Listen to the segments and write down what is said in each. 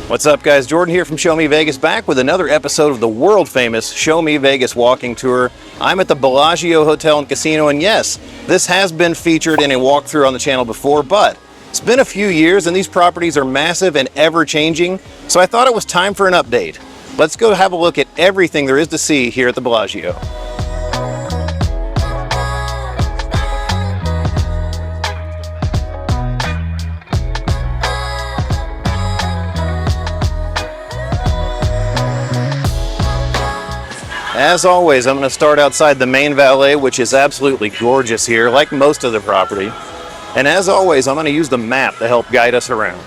What's up, guys? Jordan here from Show Me Vegas, back with another episode of the world famous Show Me Vegas walking tour. I'm at the Bellagio Hotel and Casino, and yes, this has been featured in a walkthrough on the channel before, but it's been a few years and these properties are massive and ever changing, so I thought it was time for an update. Let's go have a look at everything there is to see here at the Bellagio. As always, I'm going to start outside the main valet, which is absolutely gorgeous here, like most of the property. And as always, I'm going to use the map to help guide us around.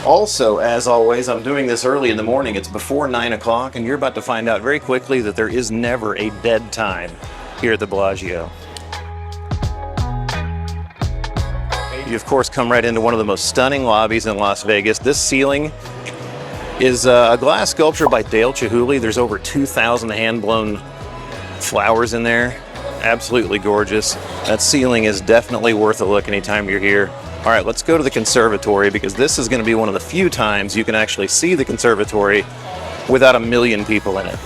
Also, as always, I'm doing this early in the morning. It's before 9 o'clock, and you're about to find out very quickly that there is never a dead time here at the Bellagio. You, of course, come right into one of the most stunning lobbies in Las Vegas. This ceiling is a glass sculpture by Dale Chihuly. There's over 2,000 hand-blown flowers in there. Absolutely gorgeous. That ceiling is definitely worth a look anytime you're here. All right, let's go to the conservatory, because this is going to be one of the few times you can actually see the conservatory without a million people in it.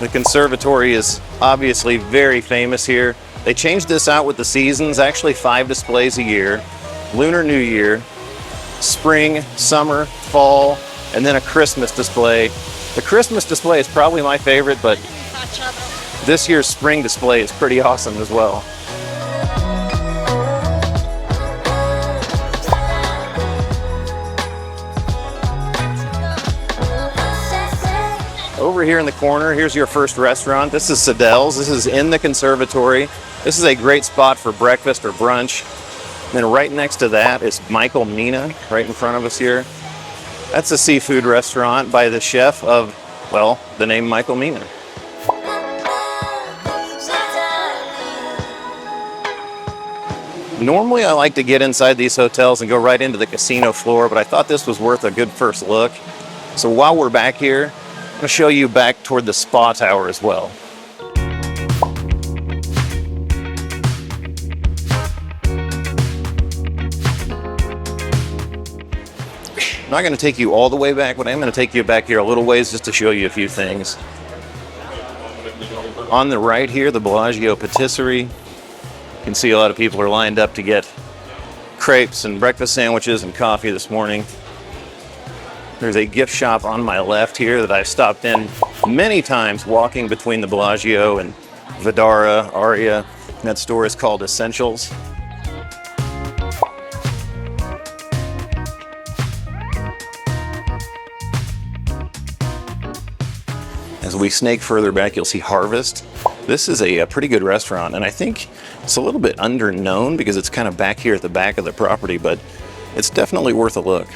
The conservatory is obviously very famous here. They changed this out with the seasons, actually 5 displays a year. Lunar New Year, spring, summer, fall, and then a Christmas display. The Christmas display is probably my favorite, but this year's spring display is pretty awesome as well. Over here in the corner, here's your first restaurant. This is Sadel's. This is in the conservatory. This is a great spot for breakfast or brunch. Then right next to that is Michael Mina, right in front of us here. That's a seafood restaurant by the chef of, well, the name Michael Mina. Normally I like to get inside these hotels and go right into the casino floor, but I thought this was worth a good first look. So while we're back here, I'm going to show you back toward the spa tower as well. I'm not going to take you all the way back, but I'm going to take you back here a little ways just to show you a few things. On the right here, the Bellagio Patisserie. You can see a lot of people are lined up to get crepes and breakfast sandwiches and coffee this morning. There's a gift shop on my left here that I've stopped in many times walking between the Bellagio and Vdara, Aria. That store is called Essentials. As we snake further back, you'll see Harvest. This is a pretty good restaurant, and I think it's a little bit underknown because it's kind of back here at the back of the property, but it's definitely worth a look.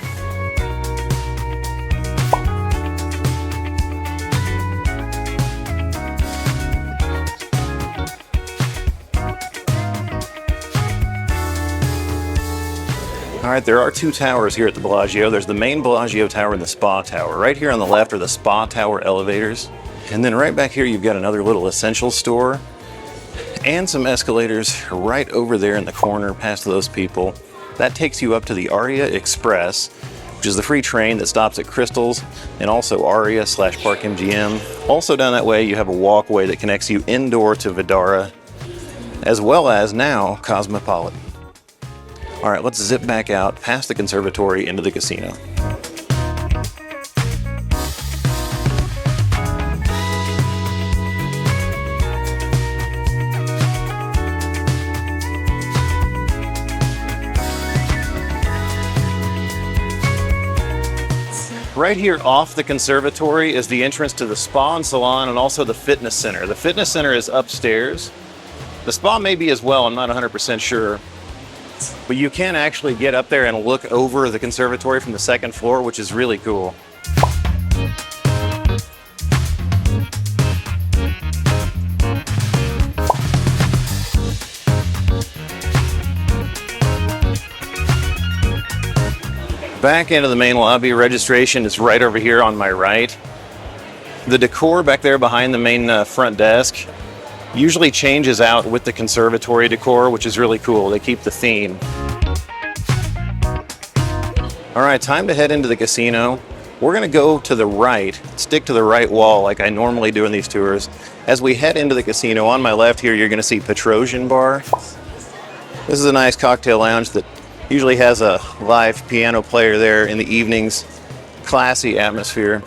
All right, there are 2 towers here at the Bellagio. There's the main Bellagio tower and the spa tower. Right here on the left are the spa tower elevators. And then right back here, you've got another little essentials store and some escalators right over there in the corner past those people. That takes you up to the Aria Express, which is the free train that stops at Crystals and also Aria/Park MGM. Also down that way, you have a walkway that connects you indoor to Vdara, as well as now Cosmopolitan. All right, let's zip back out past the conservatory into the casino. Right here off the conservatory is the entrance to the spa and salon and also the fitness center. The fitness center is upstairs. The spa may be as well, I'm not 100% sure. But you can actually get up there and look over the conservatory from the second floor, which is really cool. Back into the main lobby. Registration is right over here on my right. The decor back there behind the main front desk usually changes out with the conservatory decor, which is really cool. They keep the theme. All right, time to head into the casino. We're gonna go to the right, stick to the right wall like I normally do in these tours. As we head into the casino, on my left here, you're gonna see Petrosian Bar. This is a nice cocktail lounge that usually has a live piano player there in the evenings. Classy atmosphere.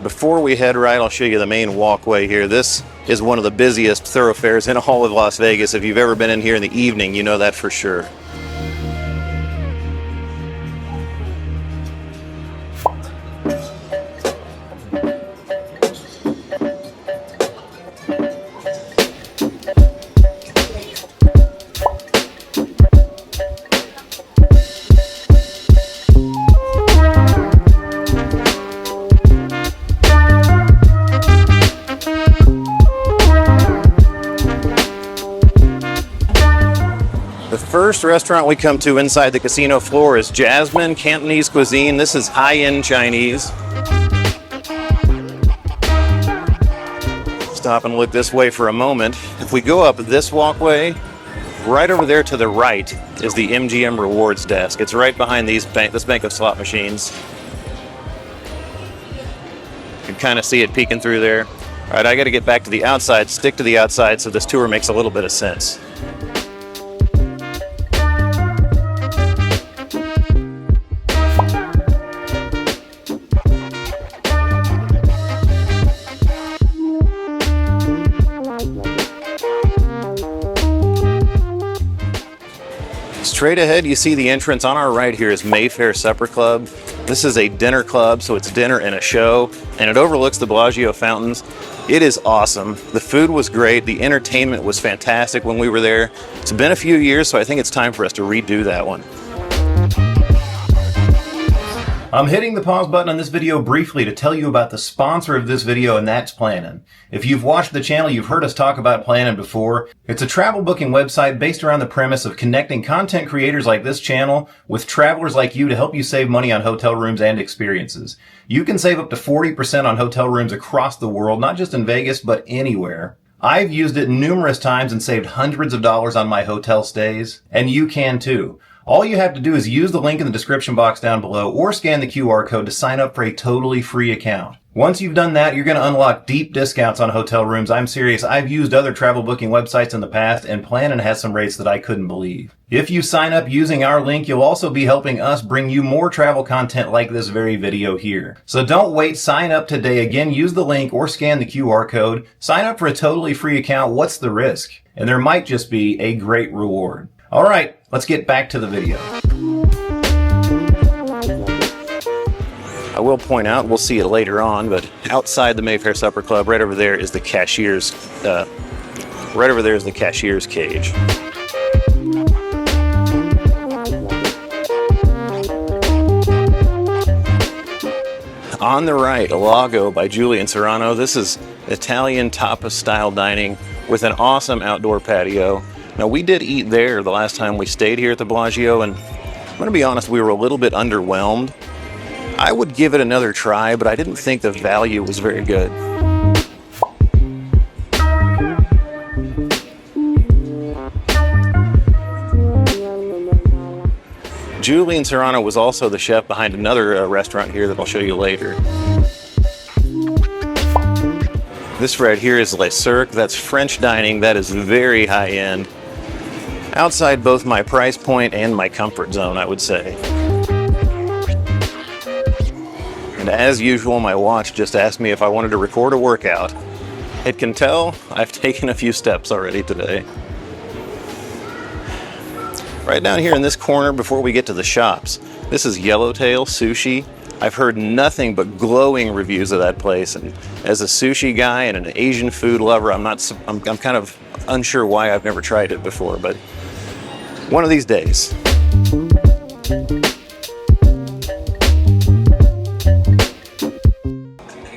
Before we head right, I'll show you the main walkway here. This is one of the busiest thoroughfares in all of Las Vegas. If you've ever been in here in the evening, you know that for sure. First restaurant we come to inside the casino floor is Jasmine Cantonese Cuisine. This is high-end Chinese. Stop and look this way for a moment. If we go up this walkway, right over there to the right is the MGM Rewards desk. It's right behind this bank of slot machines. You can kind of see it peeking through there. All right, I got to get back to the outside, stick to the outside so this tour makes a little bit of sense. Straight ahead, you see the entrance. On our right here is Mayfair Supper Club. This is a dinner club, so it's dinner and a show, and it overlooks the Bellagio fountains. It is awesome. The food was great. The entertainment was fantastic when we were there. It's been a few years, so I think it's time for us to redo that one. I'm hitting the pause button on this video briefly to tell you about the sponsor of this video, and that's Plannin'. If you've watched the channel, you've heard us talk about Plannin' before. It's a travel booking website based around the premise of connecting content creators like this channel with travelers like you to help you save money on hotel rooms and experiences. You can save up to 40% on hotel rooms across the world, not just in Vegas, but anywhere. I've used it numerous times and saved hundreds of dollars on my hotel stays, and you can too. All you have to do is use the link in the description box down below or scan the QR code to sign up for a totally free account. Once you've done that, you're going to unlock deep discounts on hotel rooms. I'm serious. I've used other travel booking websites in the past, and Plannin' has some rates that I couldn't believe. If you sign up using our link, you'll also be helping us bring you more travel content like this very video here. So don't wait. Sign up today. Again, use the link or scan the QR code. Sign up for a totally free account. What's the risk? And there might just be a great reward. All right, let's get back to the video. I will point out, we'll see it later on, but outside the Mayfair Supper Club, right over there is the cashier's cage. On the right, Lago by Julian Serrano. This is Italian tapas style dining with an awesome outdoor patio. Now, we did eat there the last time we stayed here at the Bellagio, and I'm going to be honest, we were a little bit underwhelmed. I would give it another try, but I didn't think the value was very good. Julian Serrano was also the chef behind another restaurant here that I'll show you later. This right here is Le Cirque. That's French dining. That is very high end. Outside both my price point and my comfort zone, I would say. And as usual, my watch just asked me if I wanted to record a workout. It can tell I've taken a few steps already today. Right down here in this corner before we get to the shops, this is Yellowtail Sushi. I've heard nothing but glowing reviews of that place, and as a sushi guy and an Asian food lover, I'm kind of unsure why I've never tried it before, but one of these days.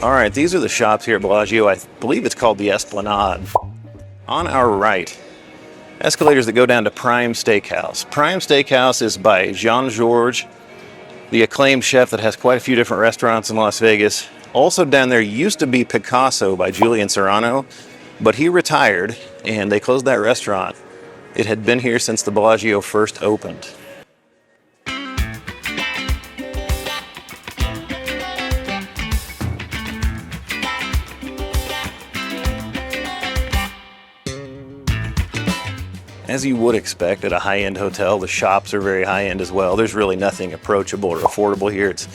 All right, these are the shops here at Bellagio. I believe it's called the Esplanade. On our right Escalators that go down to Prime Steakhouse. Prime Steakhouse is by Jean-Georges, the acclaimed chef that has quite a few different restaurants in Las Vegas. Also down there used to be Picasso by Julian Serrano, but he retired and they closed that restaurant. It had been here since the Bellagio first opened. As you would expect at a high-end hotel, the shops are very high-end as well. There's really nothing approachable or affordable here. It's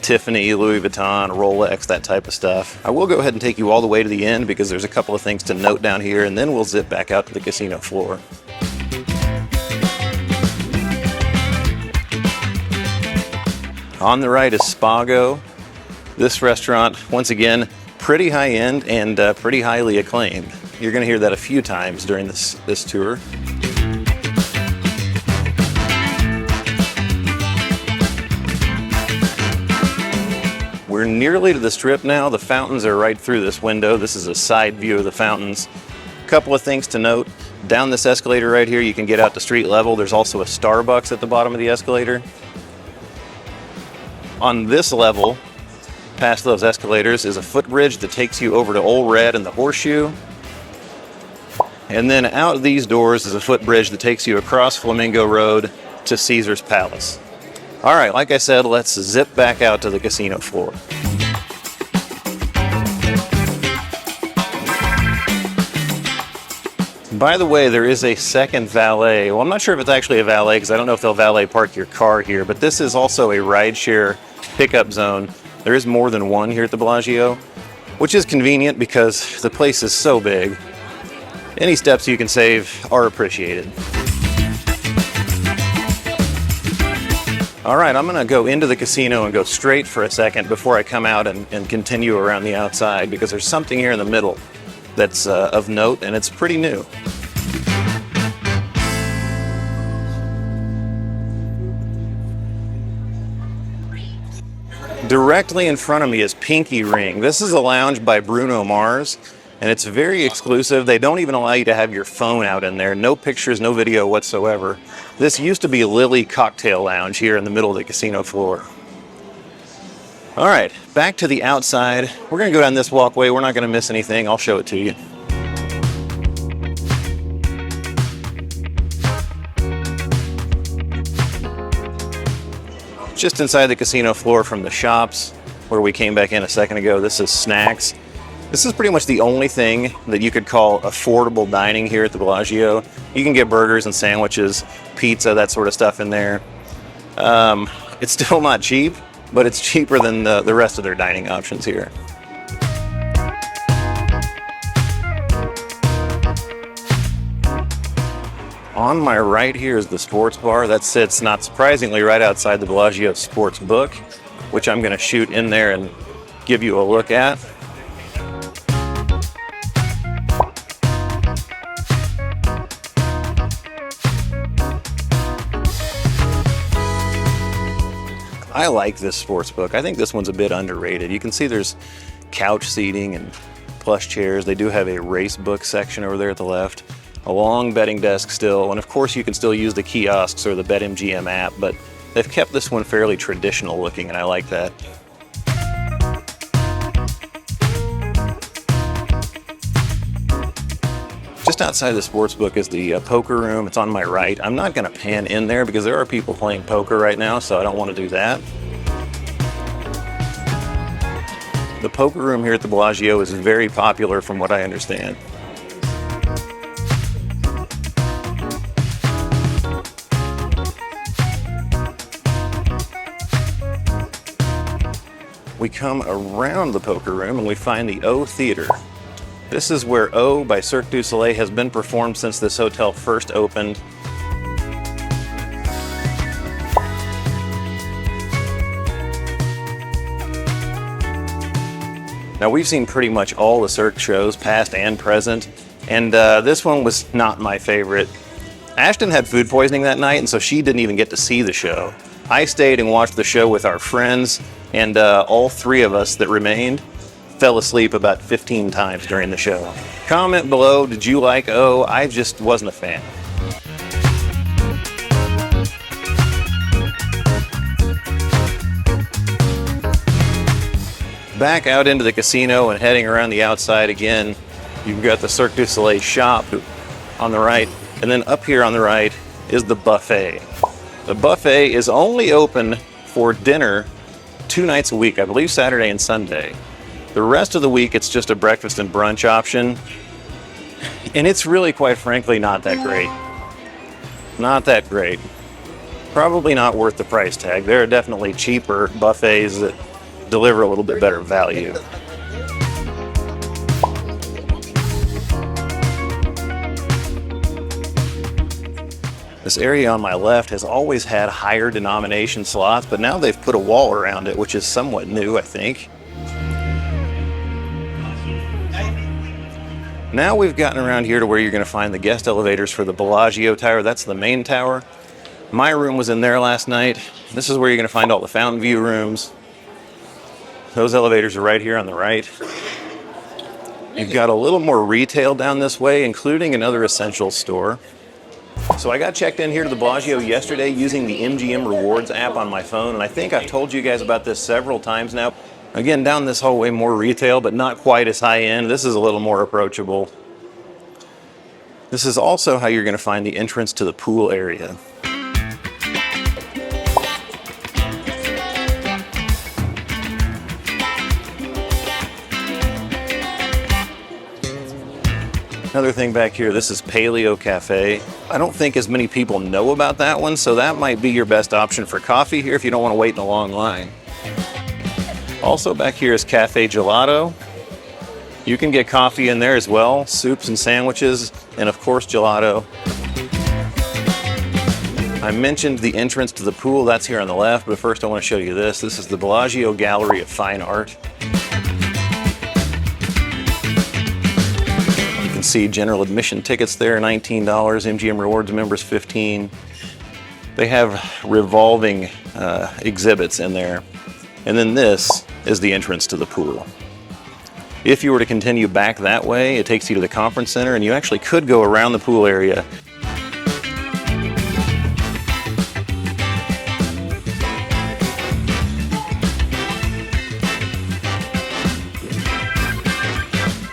Tiffany, Louis Vuitton, Rolex, that type of stuff. I will go ahead and take you all the way to the end because there's a couple of things to note down here, and then we'll zip back out to the casino floor. On the right is Spago. This restaurant, once again, pretty high-end and pretty highly acclaimed. You're going to hear that a few times during this tour. We're nearly to the Strip now. The fountains are right through this window. This is a side view of the fountains. A couple of things to note. Down this escalator right here, you can get out to street level. There's also a Starbucks at the bottom of the escalator. On this level, past those escalators, is a footbridge that takes you over to Old Red and the Horseshoe. And then out these doors is a footbridge that takes you across Flamingo Road to Caesar's Palace. All right, like I said, let's zip back out to the casino floor. By the way, there is a second valet. Well, I'm not sure if it's actually a valet because I don't know if they'll valet park your car here, but this is also a rideshare pickup zone. There is more than one here at the Bellagio, which is convenient because the place is so big. Any steps you can save are appreciated. All right, I'm gonna go into the casino and go straight for a second before I come out and continue around the outside because there's something here in the middle that's of note and it's pretty new. Directly in front of me is Pinky Ring. This is a lounge by Bruno Mars. And it's very exclusive. They don't even allow you to have your phone out in there. No pictures, no video whatsoever. This used to be Lily Cocktail Lounge here in the middle of the casino floor. All right, back to the outside. We're gonna go down this walkway. We're not gonna miss anything. I'll show it to you. Just inside the casino floor from the shops, where we came back in a second ago, this is snacks. This is pretty much the only thing that you could call affordable dining here at the Bellagio. You can get burgers and sandwiches, pizza, that sort of stuff in there. It's still not cheap, but it's cheaper than the rest of their dining options here. On my right here is the sports bar. That sits, not surprisingly, right outside the Bellagio Sports Book, which I'm gonna shoot in there and give you a look at. I like this sports book. I think this one's a bit underrated. You can see there's couch seating and plush chairs. They do have a race book section over there at the left. A long betting desk still, and of course you can still use the kiosks or the BetMGM app, but they've kept this one fairly traditional looking, and I like that. Just outside the sports book is the poker room. It's on my right. I'm not going to pan in there because there are people playing poker right now, so I don't want to do that. The poker room here at the Bellagio is very popular from what I understand. We come around the poker room and we find the O Theater. This is where O by Cirque du Soleil has been performed since this hotel first opened. Now we've seen pretty much all the Cirque shows, past and present, and this one was not my favorite. Ashton had food poisoning that night, and so she didn't even get to see the show. I stayed and watched the show with our friends, and all three of us that remained fell asleep about 15 times during the show. Comment below, did you like O? I just wasn't a fan. Back out into the casino and heading around the outside again, you've got the Cirque du Soleil shop on the right, and then up here on the right is the buffet. The buffet is only open for dinner 2 nights a week, I believe Saturday and Sunday. The rest of the week it's just a breakfast and brunch option, and it's really, quite frankly, not that great. Not that great. Probably not worth the price tag. There are definitely cheaper buffets that deliver a little bit better value. This area on my left has always had higher denomination slots, but now they've put a wall around it, which is somewhat new, I think. Now we've gotten around here to where you're going to find the guest elevators for the Bellagio Tower. That's the main tower. My room was in there last night. This is where you're going to find all the fountain view rooms. Those elevators are right here on the right. You've got a little more retail down this way, including another essentials store. So I got checked in here to the Bellagio yesterday using the MGM Rewards app on my phone, and I think I've told you guys about this several times now. Again, down this hallway, more retail, but not quite as high end. This is a little more approachable. This is also how you're going to find the entrance to the pool area. Another thing back here, this is Paleo Cafe. I don't think as many people know about that one, so that might be your best option for coffee here if you don't want to wait in a long line. Also back here is Cafe Gelato. You can get coffee in there as well, soups and sandwiches, and of course gelato. I mentioned the entrance to the pool, that's here on the left, but first I want to show you this. This is the Bellagio Gallery of Fine Art. You can see general admission tickets there, $19, MGM Rewards members $15. They have revolving exhibits in there. And then this is the entrance to the pool. If you were to continue back that way, it takes you to the conference center, and you actually could go around the pool area.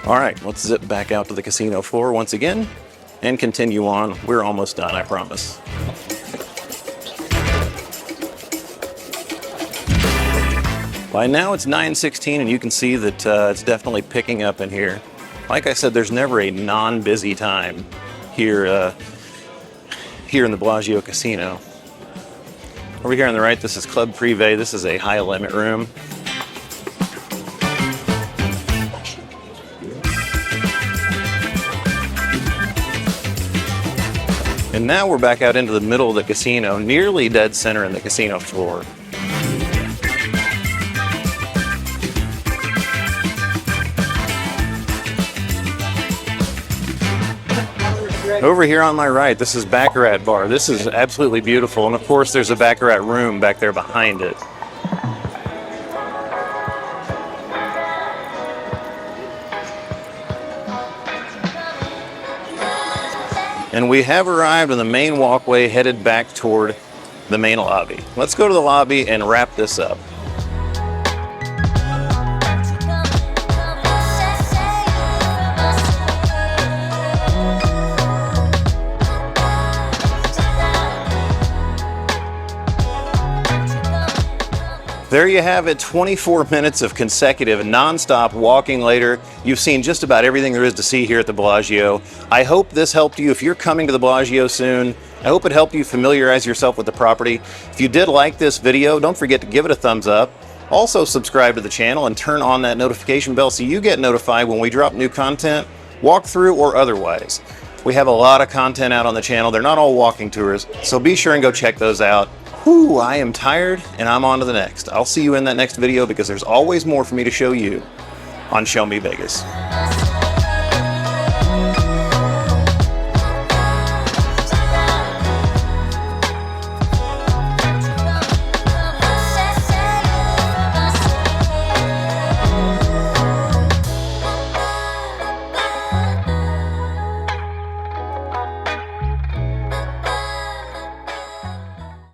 All right, let's zip back out to the casino floor once again and continue on. We're almost done, I promise. By now it's 9:16 and you can see that it's definitely picking up in here. Like I said, there's never a non-busy time here in the Bellagio Casino. Over here on the right, this is Club Privé. This is a high limit room. And now we're back out into the middle of the casino, nearly dead center in the casino floor. Over here on my right, this is Baccarat Bar. This is absolutely beautiful, and of course there's a Baccarat room back there behind it. And we have arrived on the main walkway headed back toward the main lobby. Let's go to the lobby and wrap this up. There you have it, 24 minutes of consecutive non-stop walking later. You've seen just about everything there is to see here at the Bellagio. I hope this helped you if you're coming to the Bellagio soon. I hope it helped you familiarize yourself with the property. If you did like this video, don't forget to give it a thumbs up. Also subscribe to the channel and turn on that notification bell so you get notified when we drop new content, walkthrough or otherwise. We have a lot of content out on the channel. They're not all walking tours, so be sure and go check those out. Whew, I am tired and I'm on to the next. I'll see you in that next video because there's always more for me to show you on Show Me Vegas.